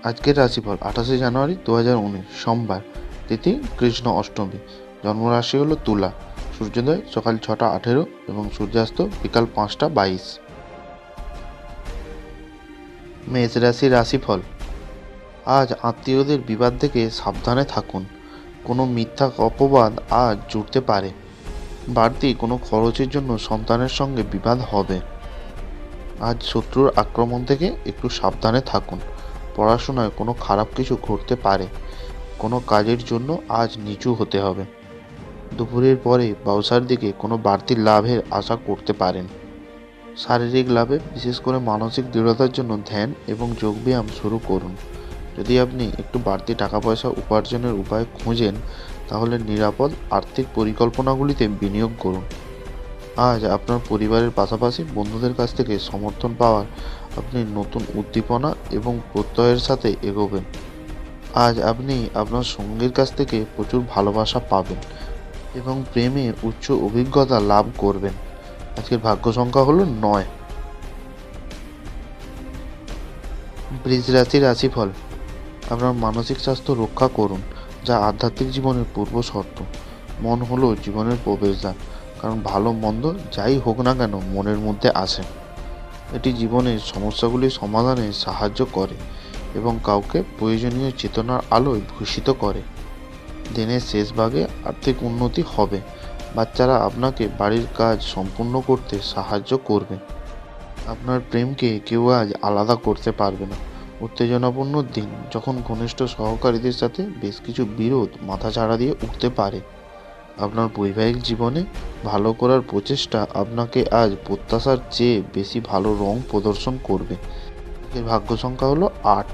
আজকের রাশিফল 28 জানুয়ারি 2019 সোমবার, তিথি কৃষ্ণ অষ্টমী, জন্মরাশি হলো তুলা, সূর্যোদয় সকাল 6টা 18 এবং সূর্যাস্ত বিকাল 5টা 22। মেষ রাশির রাশিফল। আজ আত্মীয়দের বিবাদ থেকে সাবধানে থাকুন। কোনো মিথ্যা অপবাদ আজ জুড়তে পারে। বাড়তি কোনো খরচের জন্য সন্তানের সঙ্গে বিবাদ হবে। আজ শত্রুর আক্রমণ থেকে একটু সাবধানে থাকুন। পড়াশোনায় কোনো খারাপ কিছু ঘটতে পারে। কোনো কাজের জন্য আজ নিচু হতে হবে। দুপুরের পরে ব্যবসার দিকে কোনো বাড়তি লাভের আশা করতে পারেন। শারীরিক লাভে, বিশেষ করে মানসিক দৃঢ়তার জন্য ধ্যান এবং যোগব্যায়াম শুরু করুন। যদি আপনি একটু বাড়তি টাকা পয়সা উপার্জনের উপায় খুঁজেন, তাহলে নিরাপদ আর্থিক পরিকল্পনাগুলিতে বিনিয়োগ করুন। আজ আপনার পরিবারের পাশাপাশি বন্ধুদের কাছ থেকে সমর্থন পাওয়ার আপনি নতুন উদ্দীপনা এবং প্রত্যয়ের সাথে এগোবেন। আজ আপনি আপনার সঙ্গীর কাছ থেকে প্রচুর ভালোবাসা পাবেন এবং প্রেমে উচ্চ অভিজ্ঞতা লাভ করবেন। আজকের ভাগ্য সংখ্যা হলো 9। বৃষ রাশির রাশিফল। আপনার মানসিক স্বাস্থ্য রক্ষা করুন, যা আধ্যাত্মিক জীবনের পূর্ব শর্ত। মন হলো জীবনের প্রবেশদ্বার, কারণ ভালো মন্দ যাই হোক না কেন মনের মধ্যে আসে। এটি জীবনের সমস্যাগুলি সমাধানে সাহায্য করে এবং কাউকে প্রয়োজনীয় চেতনার আলোয় ভূষিত করে। দিনের শেষ ভাগে আর্থিক উন্নতি হবে। বাচ্চারা আপনাকে বাড়ির কাজ সম্পূর্ণ করতে সাহায্য করবে। আপনার প্রেমকে কেউ আজ আলাদা করতে পারবে না। উত্তেজনাপূর্ণ দিন, যখন ঘনিষ্ঠ সহকারীদের সাথে বেশ কিছু বিরোধ মাথাচাড়া দিয়ে উঠতে পারে। আপনার বৈবাহিক জীবনে ভালো করার প্রচেষ্টা আপনাকে আজ প্রত্যাশার চেয়ে বেশি ভালো রং প্রদর্শন করবে। এর ভাগ্য সংখ্যা হলো 8।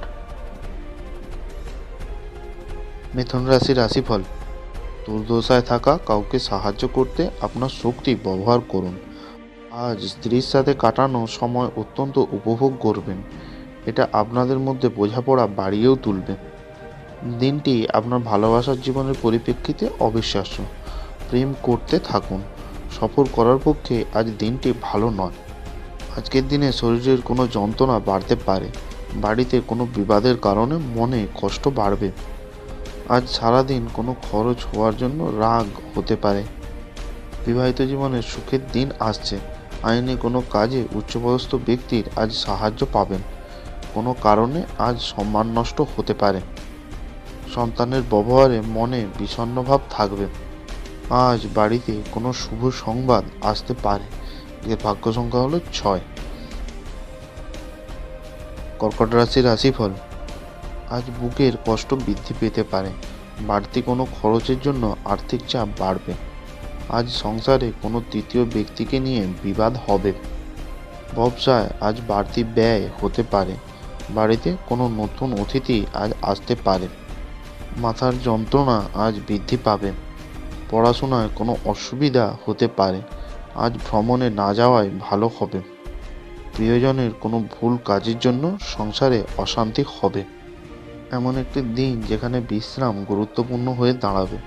মিথুন রাশির রাশিফল। দুর্দশায় থাকা কাউকে সাহায্য করতে আপনার শক্তি ব্যবহার করুন। আজ স্ত্রীর সাথে কাটানো সময় অত্যন্ত উপভোগ করবেন। এটা আপনাদের মধ্যে বোঝাপড়া বাড়িয়েও তুলবে। দিনটি আপনার ভালোবাসার জীবনের পরিপ্রেক্ষিতে অবিশ্বাস্য। প্রেম করতে থাকুন। সফর করার পক্ষে আজ দিনটি ভালো নয়। আজকের দিনে শরীরের কোনো যন্ত্রণা বাড়তে পারে। বাড়িতে কোনো বিবাদের কারণে মনে কষ্ট বাড়বে। আজ সারাদিন কোনো খরচ হওয়ার জন্য রাগ হতে পারে। বিবাহিত জীবনে সুখের দিন আসছে। আইনি কোনো কাজে উচ্চপদস্থ ব্যক্তির আজ সাহায্য পাবেন। কোনো কারণে আজ সম্মান নষ্ট হতে পারে। সন্তানের ব্যবহারে মনে বিষণ্ণভাব থাকবে। আজ বাড়িতে কোনো শুভ সংবাদ আসতে পারে। এর ভাগ্য সংখ্যা হলো 6। কর্কট রাশির রাশিফল। আজ বুকের কষ্ট বৃদ্ধি পেতে পারে। বাড়তি কোনো খরচের জন্য আর্থিক চাপ বাড়বে। আজ সংসারে কোনো তৃতীয় ব্যক্তিকে নিয়ে বিবাদ হবে। ব্যবসায় আজ বাড়তি ব্যয় হতে পারে। বাড়িতে কোনো নতুন অতিথি আজ আসতে পারে। মাথার যন্ত্রণা আজ বৃদ্ধি পাবে। পড়াশোনায় কোনো অসুবিধা হতে পারে। আজ ভ্রমণে না যাওয়াই ভালো হবে। প্রিয়জনের কোনো ভুল কাজের জন্য সংসারে অশান্তি হবে। এমন একটি দিন যেখানে বিশ্রাম গুরুত্বপূর্ণ হয়ে দাঁড়াবে,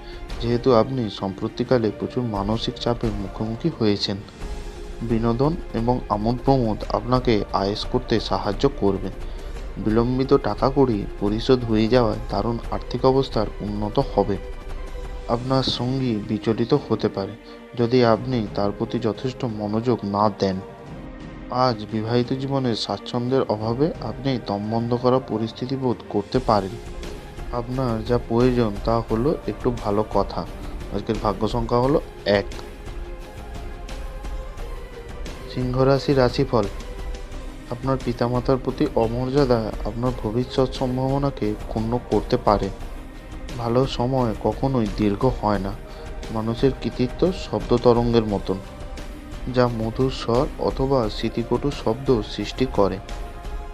যেহেতু আপনি সম্প্রতিকালে প্রচুর মানসিক চাপের মুখোমুখি হয়েছেন। বিনোদন এবং আমোদ প্রমোদ আপনাকে আয়েশ করতে সাহায্য করবে। বিলম্বিত টাকা কড়ি পরিশোধ হয়ে যাওয়ায় দারুণ আর্থিক অবস্থার উন্নত হবে। আপনার সঙ্গী বিচলিত হতে পারে যদি আপনি তার প্রতি যথেষ্ট মনোযোগ না দেন। আজ বিবাহিত জীবনের স্বাচ্ছন্দ্যের অভাবে আপনি দমবন্ধ করা পরিস্থিতি বোধ করতে পারেন। আপনার যা প্রয়োজন তা হলো একটু ভালো কথা। আজকের ভাগ্য সংখ্যা হলো 1। সিংহ রাশির রাশিফল। আপনার পিতামাতার প্রতি অমর্যাদা আপনার ভবিষ্যৎ সম্ভাবনাকে ক্ষুণ্ণ করতে পারে। ভালো সময় কখনোই দীর্ঘ হয় না। মানুষের কৃতিত্ব শব্দ তরঙ্গের মতন, যা মধুর স্বর অথবা স্মৃতিকটু শব্দ সৃষ্টি করে।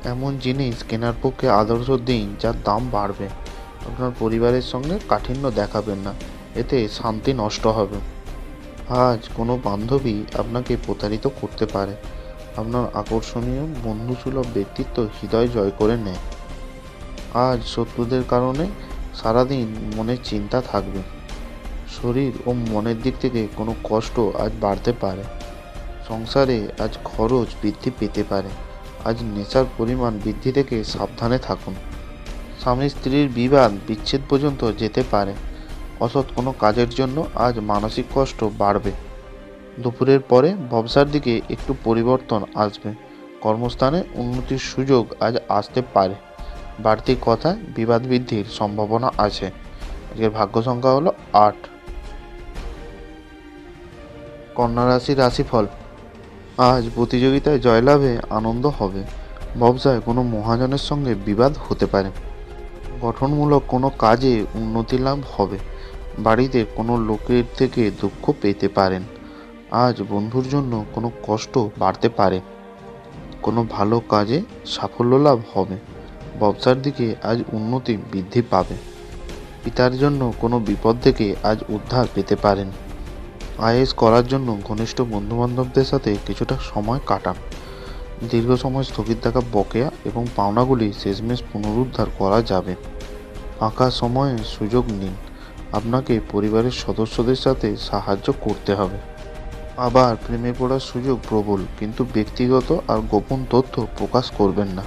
এমন জিনিস কেনার পক্ষে আদর্শ দিন যার দাম বাড়বে। আপনার পরিবারের সঙ্গে কাঠিন্য দেখাবেন না, এতে শান্তি নষ্ট হবে। আজ কোনো বান্ধবী আপনাকে প্রতারিত করতে পারে। আপনার আকর্ষণীয় বন্ধুসুলভ ব্যক্তিত্ব হৃদয় জয় করে নেয়। আজ শত্রুদের কারণে সারাদিন মনে চিন্তা থাকবে। শরীর ও মনের দিক থেকে কোনো কষ্ট আজ বাড়তে পারে। সংসারে আজ খরচ বৃদ্ধি পেতে পারে। আজ নেশার পরিমাণ বৃদ্ধি থেকে সাবধানে থাকুন। স্বামী স্ত্রীর বিবাদ বিচ্ছেদ পর্যন্ত যেতে পারে। অসৎ কোনো কাজের জন্য আজ মানসিক কষ্ট বাড়বে। দুপুরের পরে ব্যবসার দিকে একটু পরিবর্তন আসবে। কর্মস্থানে উন্নতির সুযোগ আজ আসতে পারে। বাড়তি কথায় বিবাদ বৃদ্ধির সম্ভাবনা আছে। আজকের ভাগ্য সংখ্যা হলো 8। কন্যা রাশির রাশিফল। আজ প্রতিযোগিতায় জয়লাভে আনন্দ হবে। ব্যবসায় কোনো মহাজনের সঙ্গে বিবাদ হতে পারে। গঠনমূলক কোনো কাজে উন্নতি লাভ হবে। বাড়িতে কোনো লোকের থেকে দুঃখ পেতে পারেন। আজ বন্ধুর জন্য কোনো কষ্ট বাড়তে পারে। কোনো ভালো কাজে সাফল্য লাভ হবে। ব্যবসার দিকে আজ উন্নতি বৃদ্ধি পাবে। পিতার জন্য কোনো বিপদ থেকে আজ উদ্ধার পেতে পারেন। আইএস করার জন্য ঘনিষ্ঠ বন্ধুবান্ধবদের সাথে কিছুটা সময় কাটান। দীর্ঘ সময় স্থগিত থাকা বকেয়া এবং পাওনাগুলি শেষমেশ পুনরুদ্ধার করা যাবে। ফাঁকা সময়ে সুযোগ নিন। আপনাকে পরিবারের সদস্যদের সাথে সাহায্য করতে হবে। আবার প্রেমে পড়ার সুযোগ প্রবল, কিন্তু ব্যক্তিগত আর গোপন তথ্য প্রকাশ করবেন না।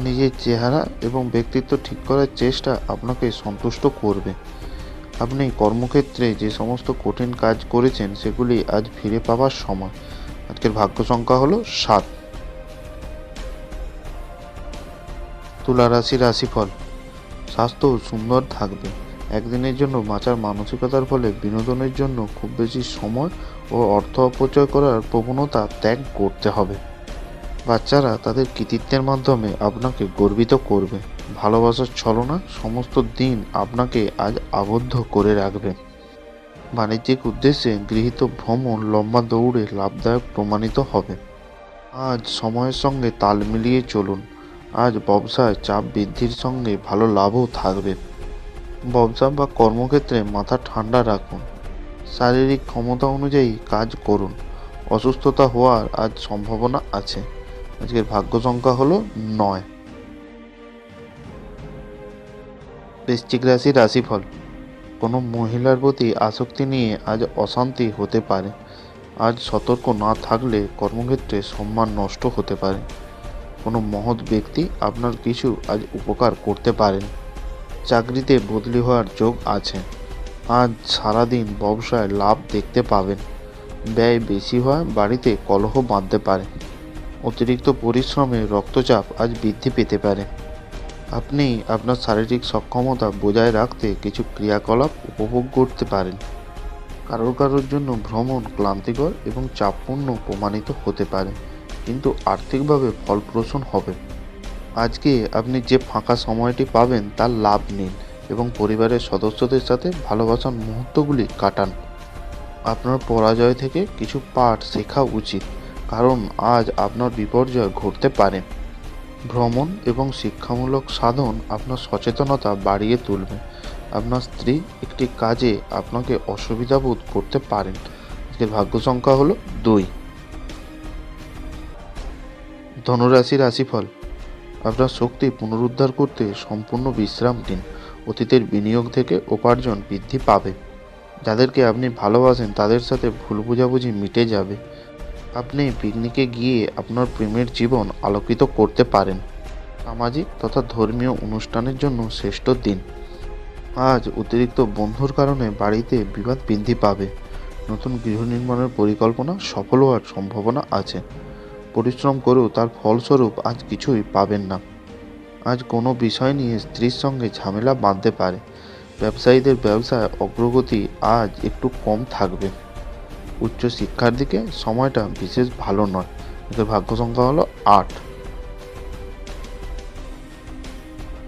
নিজের চেহারা এবং ব্যক্তিত্ব ঠিক করার চেষ্টা আপনাকে সন্তুষ্ট করবে। আপনি কর্মক্ষেত্রে যে সমস্ত কঠিন কাজ করেছেন সেগুলি আজ ফিরে পাওয়ার সময়। আজকের ভাগ্য সংখ্যা হলো 7। তুলা রাশির রাশিফল। স্বাস্থ্য সুন্দর থাকবে। একদিনের জন্য বাঁচার মানসিকতার ফলে বিনোদনের জন্য খুব বেশি সময় ও অর্থ অপচয় করার প্রবণতা ত্যাগ করতে হবে। বাচ্চারা তাদের কৃতিত্বের মাধ্যমে আপনাকে গর্বিত করবে। ভালোবাসার ছলনা সমস্ত দিন আপনাকে আজ আবদ্ধ করে রাখবে। বাণিজ্যিক উদ্দেশ্যে গৃহীত ভ্রমণ লম্বা দৌড়ে লাভদায়ক প্রমাণিত হবে। আজ সময়ের সঙ্গে তাল মিলিয়ে চলুন। আজ ব্যবসায় চাপ বৃদ্ধির সঙ্গে ভালো লাভও থাকবে। ব্যবসা বা কর্মক্ষেত্রে মাথা ঠান্ডা রাখুন। শারীরিক ক্ষমতা অনুযায়ী কাজ করুন। অসুস্থতা হওয়ার আজ সম্ভাবনা আছে। আজকের ভাগ্য সংখ্যা হলো 9। বৃশ্চিক রাশির রাশিফল। কোনো মহিলার প্রতি আসক্তি নিয়ে আজ অশান্তি হতে পারে। আজ সতর্ক না থাকলে কর্মক্ষেত্রে সম্মান নষ্ট হতে পারে। কোনো মহৎ ব্যক্তি আপনার কিছু আজ উপকার করতে পারেন। চাকরিতে বদলি হওয়ার যোগ আছে। আজ সারাদিন ব্যবসায় লাভ দেখতে পাবেন। ব্যয় বেশি হয় বাড়িতে কলহ বাঁধতে পারে। অতিরিক্ত পরিশ্রমে রক্তচাপ আজ বৃদ্ধি পেতে পারে। আপনি আপনার শারীরিক সক্ষমতা বজায় রাখতে কিছু ক্রিয়াকলাপ উপভোগ করতে পারেন। কারোর জন্য ভ্রমণ ক্লান্তিকর এবং চাপপূর্ণ প্রমাণিত হতে পারে, কিন্তু আর্থিকভাবে ফলপ্রসূ হবে। আজকে আপনি যে ফাঁকা সময়টি পাবেন তার লাভ নিন এবং পরিবারের সদস্যদের সাথে ভালোবাসার মুহূর্তগুলি কাটান। আপনার পরাজয় থেকে কিছু পাঠ শেখা উচিত, কারণ আজ আপনার বিপর্যয় ঘটতে পারে। ভ্রমণ এবং শিক্ষামূলক সাধন আপনার সচেতনতা বাড়িয়ে তুলবে। আপনার স্ত্রী একটি কাজে আপনাকে অসুবিধা বোধ করতে পারেন। আজকের ভাগ্য সংখ্যা হলো 2। ধনুরাশির রাশিফল। আপনার শক্তি পুনরুদ্ধার করতে সম্পূর্ণ বিশ্রাম দিন। অতীতের বিনিয়োগ থেকে উপার্জন বৃদ্ধি পাবে। যাদেরকে আপনি ভালোবাসেন তাদের সাথে ভুল বোঝাবুঝি মিটে যাবে। আপনি পিকনিকে গিয়ে আপনার প্রেমের জীবন আলোকিত করতে পারেন। সামাজিক তথা ধর্মীয় অনুষ্ঠানের জন্য শ্রেষ্ঠ দিন। আজ অতিরিক্ত বন্ধুর কারণে বাড়িতে বিবাদ বৃদ্ধি পাবে। নতুন গৃহ নির্মাণের পরিকল্পনা সফল হওয়ার সম্ভাবনা আছে। পরিশ্রম করেও তার ফলস্বরূপ আজ কিছুই পাবেন না। আজ কোনো বিষয় নিয়ে স্ত্রীর সঙ্গে ঝামেলা বাঁধতে পারে। ব্যবসায়ীদের ব্যবসায় অগ্রগতি আজ একটু কম থাকবে। উচ্চ শিক্ষার দিকে সময়টা বিশেষ ভালো নয়। এদের ভাগ্য সংখ্যা হলো 8।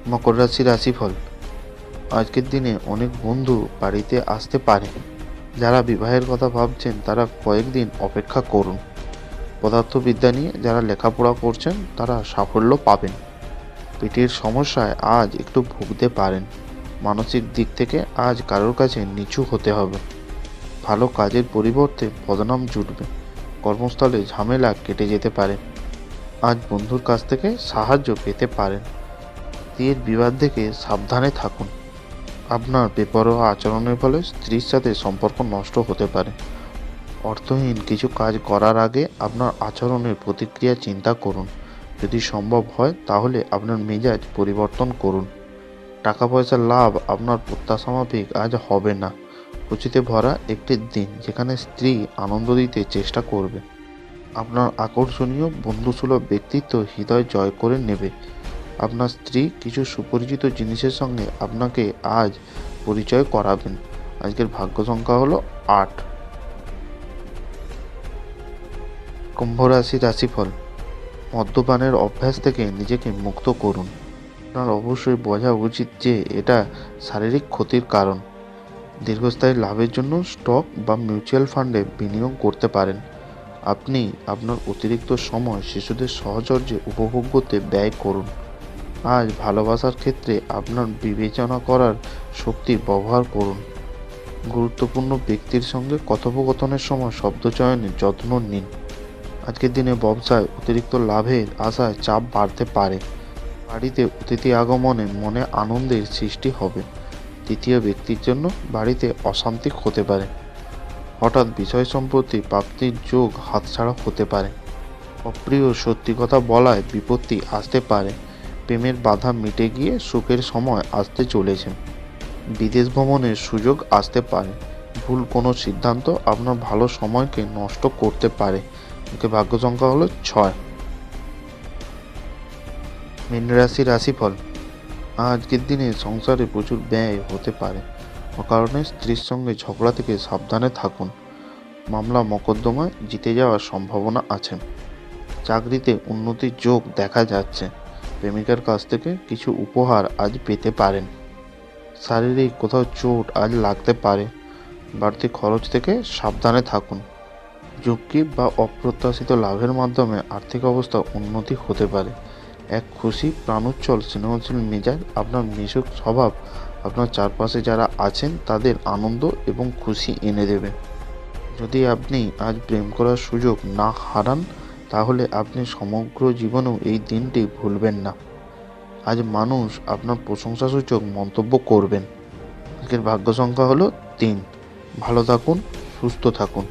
মকর রাশির রাশিফল। আজকের দিনে অনেক বন্ধু বাড়িতে আসতে পারে। যারা বিবাহের কথা ভাবছেন তারা কয়েকদিন অপেক্ষা করুন। পদার্থবিদ্যা নিয়ে যারা লেখাপড়া করছেন তারা সাফল্য পাবেন। পেটের সমস্যায় আজ একটু ভুগতে পারেন। মানসিক দিক থেকে আজ কারোর কাছে নিচু হতে হবে। ভালো কাজের পরিবর্তে বদনাম জুটবে। কর্মস্থলে ঝামেলা কেটে যেতে পারে। আজ বন্ধুর কাছ থেকে সাহায্য পেতে পারেন। স্ত্রীর বিবাদ থেকে সাবধানে থাকুন। আপনার বেপরোয়া আচরণের ফলে স্ত্রীর সাথে সম্পর্ক নষ্ট হতে পারে। অর্থহীন কিছু কাজ করার আগে আপনার আচরণের প্রতিক্রিয়া চিন্তা করুন। যদি সম্ভব হয় তাহলে আপনার মেজাজ পরিবর্তন করুন। টাকা পয়সার লাভ আপনার প্রত্যাশা মাফিক আজ হবে না। খুশিতে ভরা একটি দিন যেখানে স্ত্রী আনন্দ দিতে চেষ্টা করবে। আপনার আকর্ষণীয় বন্ধুসুলভ ব্যক্তিত্ব হৃদয় জয় করে নেবে। আপনার স্ত্রী কিছু সুপরিচিত জিনিসের সঙ্গে আপনাকে আজ পরিচয় করাবেন। আজকের ভাগ্য সংখ্যা হলো 8। কুম্ভ রাশির রাশিফল। মদ্যপানের অভ্যাস থেকে নিজেকে মুক্ত করুন। আপনার অবশ্যই বোঝা উচিত যে এটা শারীরিক ক্ষতির কারণ। দীর্ঘস্থায়ী লাভের জন্য স্টক বা মিউচুয়াল ফান্ডে বিনিয়োগ করতে পারেন। আপনি আপনার অতিরিক্ত সময় শিশুদের সহচর্যে উপভোগ করতে ব্যয় করুন। আজ ভালোবাসার ক্ষেত্রে আপনার বিবেচনা করার শক্তি ব্যবহার করুন। গুরুত্বপূর্ণ ব্যক্তির সঙ্গে কথোপকথনের সময় শব্দচয়নে যত্ন নিন। আজকের দিনে ব্যবসায় অতিরিক্ত লাভের আশায় চাপ বাড়তে পারে। বাড়িতে অতিথি আগমনে মনে আনন্দের সৃষ্টি হবে। তৃতীয় ব্যক্তির জন্য বাড়িতে অশান্তি হতে পারে। হঠাৎ বিষয় সম্পত্তি প্রাপ্তির যোগ হাতছাড়া হতে পারে। অপ্রিয় সত্যি কথা বলায় বিপত্তি আসতে পারে। প্রেমের বাধা মিটে গিয়ে সুখের সময় আসতে চলেছে। বিদেশ ভ্রমণের সুযোগ আসতে পারে। ভুল কোনো সিদ্ধান্ত আপনার ভালো সময়কে নষ্ট করতে পারে। ওকে, ভাগ্য সংখ্যা হলো 6। মীন রাশির রাশিফল। আজকের দিনে সংসারে প্রচুর ব্যয় হতে পারে। অকারণে স্ত্রীর সঙ্গে ঝগড়া থেকে সাবধানে থাকুন। মামলা মোকদ্দমায় জিতে যাওয়ার সম্ভাবনা আছে। চাকরিতে উন্নতির যোগ দেখা যাচ্ছে। প্রেমিকার কাছ থেকে কিছু উপহার আজ পেতে পারেন। শারীরিক কোথাও চোট আজ লাগতে পারে। বাড়তি খরচ থেকে সাবধানে থাকুন। ঝুঁকি বা অপ্রত্যাশিত লাভের মাধ্যমে আর্থিক অবস্থা উন্নতি হতে পারে। এক খুশি প্রাণোচ্ছল স্নেহশীল মেজাজ আপনার মিশুক স্বভাব আপনার চারপাশে যারা আছেন তাদের আনন্দ এবং খুশি এনে দেবে। যদি আপনি আজ প্রেম করার সুযোগ না হারান তাহলে আপনি সমগ্র জীবনেও এই দিনটি ভুলবেন না। আজ মানুষ আপনার প্রশংসাসূচক মন্তব্য করবেন। আজকের ভাগ্য সংখ্যা হলো 3। ভালো থাকুন, সুস্থ থাকুন।